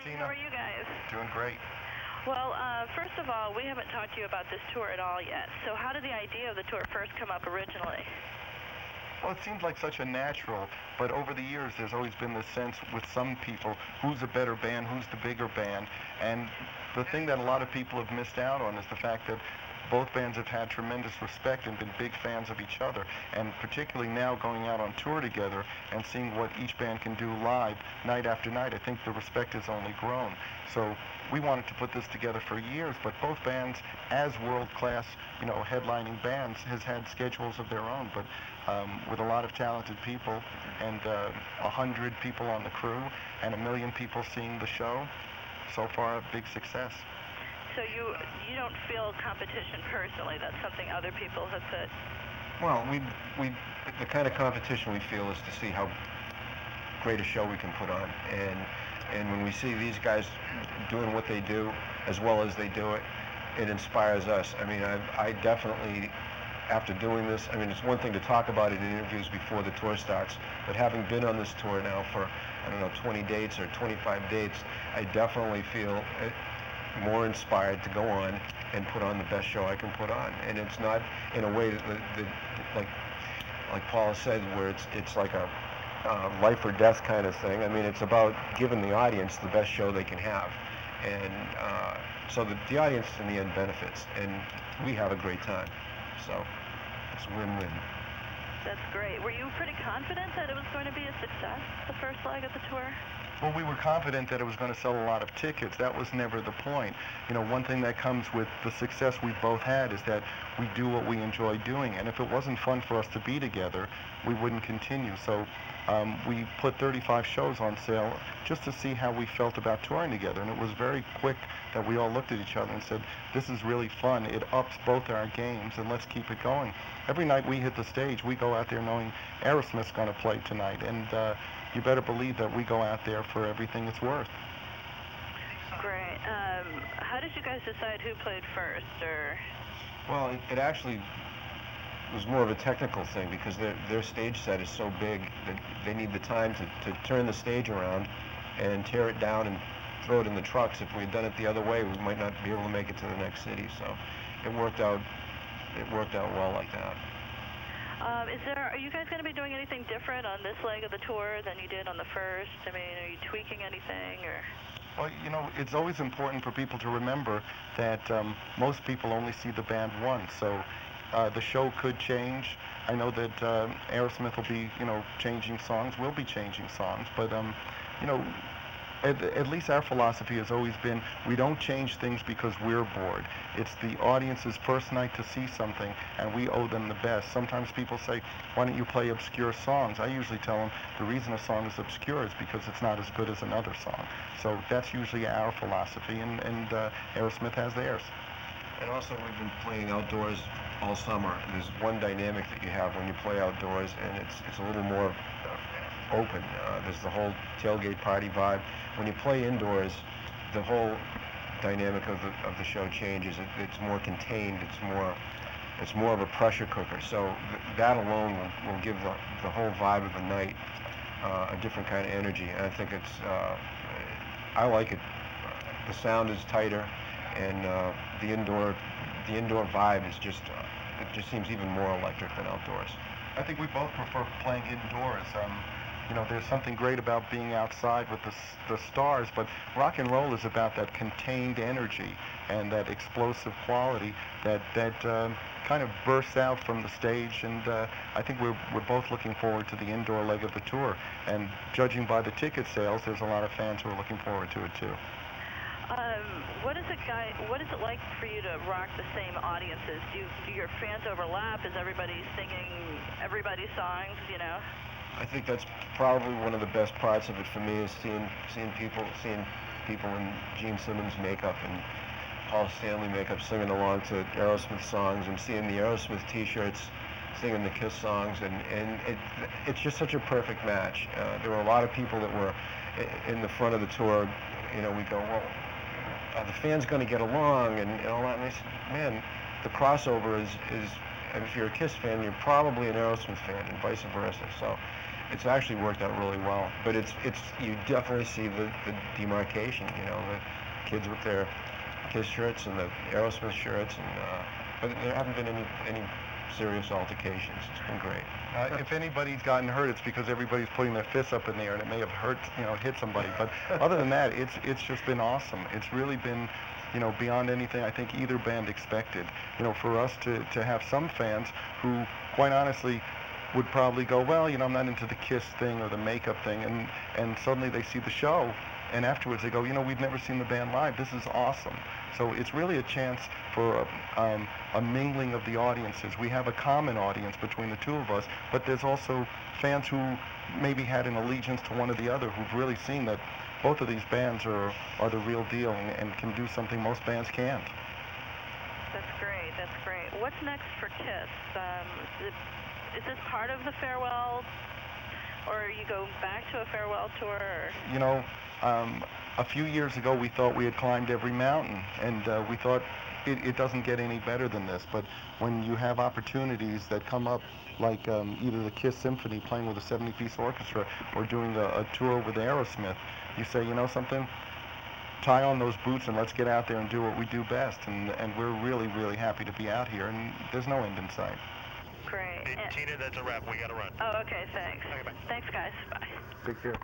Tina. How are you guys? Doing great. Well, first of all, we haven't talked to you about this tour at all yet. So how did the idea of the tour first come up originally? Well, it seemed like such a natural, but over the years there's always been this sense with some people, who's a better band, who's the bigger band, and the thing that a lot of people have missed out on is the fact that both bands have had tremendous respect and been big fans of each other, and particularly now going out on tour together and seeing what each band can do live night after night, I think the respect has only grown. So we wanted to put this together for years, but both bands, as world-class, headlining bands, has had schedules of their own, but with a lot of talented people and 100 people on the crew and 1 million people seeing the show, so far a big success. So you don't feel competition personally? That's something other people have said? Well, the kind of competition we feel is to see how great a show we can put on, and when we see these guys doing what they do as well as they do it, it inspires us. I mean, I definitely, after doing this, I mean, it's one thing to talk about it in interviews before the tour starts, but having been on this tour now for, 20 dates or 25 dates, I definitely feel more inspired to go on and put on the best show I can put on. And it's not in a way that like Paul said, where it's like a life or death kind of thing. I mean, it's about giving the audience the best show they can have. And so the audience in the end benefits, and we have a great time. So it's win-win. That's great. Were you pretty confident that it was going to be a success, the first leg of the tour? Well, we were confident that it was going to sell a lot of tickets. That was never the point. One thing that comes with the success we both had is that we do what we enjoy doing. And if it wasn't fun for us to be together, we wouldn't continue. So we put 35 shows on sale just to see how we felt about touring together. And it was very quick that we all looked at each other and said, this is really fun. It ups both our games, and let's keep it going. Every night we hit the stage, we go out there knowing Aerosmith's going to play tonight. And you better believe that we go out there for everything it's worth. Great. How did you guys decide who played first, or? Well, it actually was more of a technical thing because their stage set is so big that they need the time to turn the stage around and tear it down and throw it in the trucks. If we had done it the other way, we might not be able to make it to the next city. So it worked out well like that. Are you guys going to be doing anything different on this leg of the tour than you did on the first? I mean, are you tweaking anything, or? Well, it's always important for people to remember that most people only see the band once, so the show could change. I know that Aerosmith will be, changing songs. We'll be changing songs, but at least our philosophy has always been we don't change things because we're bored. It's the audience's first night to see something, and we owe them the best. Sometimes people say, why don't you play obscure songs? I usually tell them the reason a song is obscure is because it's not as good as another song. So that's usually our philosophy, and Aerosmith has theirs. And also, we've been playing outdoors all summer. There's one dynamic that you have when you play outdoors, and it's a little more open. There's the whole tailgate party vibe. When you play indoors, the whole dynamic of the show changes. It's more contained. It's more of a pressure cooker. So that alone will give the whole vibe of the night a different kind of energy. And I think I like it. The sound is tighter, and the indoor vibe is just it just seems even more electric than outdoors. I think we both prefer playing indoors. There's something great about being outside with the stars, but rock and roll is about that contained energy and that explosive quality that kind of bursts out from the stage, and I think we're both looking forward to the indoor leg of the tour, and judging by the ticket sales, there's a lot of fans who are looking forward to it too. What is it like for you to rock the same audiences? Do your fans overlap? Is everybody singing everybody's songs, I think that's probably one of the best parts of it for me is seeing people in Gene Simmons makeup and Paul Stanley makeup singing along to Aerosmith songs, and seeing the Aerosmith T-shirts singing the KISS songs, and it's just such a perfect match. There were a lot of people that were in the front of the tour. We go, well, are the fans going to get along and all that? And they said, man, the crossover is if you're a KISS fan, you're probably an Aerosmith fan, and vice versa. So it's actually worked out really well. But it's you definitely see the demarcation. You know, the kids with their KISS shirts and the Aerosmith shirts, and but there haven't been any serious altercations. It's been great. If anybody's gotten hurt, it's because everybody's putting their fists up in the air, and it may have hurt, hit somebody. But other than that, it's just been awesome. It's really been, beyond anything I think either band expected. For us to have some fans who, quite honestly, would probably go, well, I'm not into the KISS thing or the makeup thing, and suddenly they see the show, and afterwards they go, we've never seen the band live. This is awesome. So it's really a chance for a mingling of the audiences. We have a common audience between the two of us, but there's also fans who maybe had an allegiance to one or the other who've really seen that both of these bands are the real deal and can do something most bands can't. That's great. That's great. What's next for KISS? Is this part of the farewell, or you go back to a farewell tour? Or? A few years ago we thought we had climbed every mountain, and we thought it doesn't get any better than this. But when you have opportunities that come up, like either the KISS Symphony playing with a 70-piece orchestra or doing a tour with Aerosmith, you say, something? Tie on those boots and let's get out there and do what we do best. And we're really, really happy to be out here, and there's no end in sight. Great. Hey, Tina, that's a wrap. We got to run. Oh, okay, thanks. Okay, bye. Thanks, guys. Bye. Take care.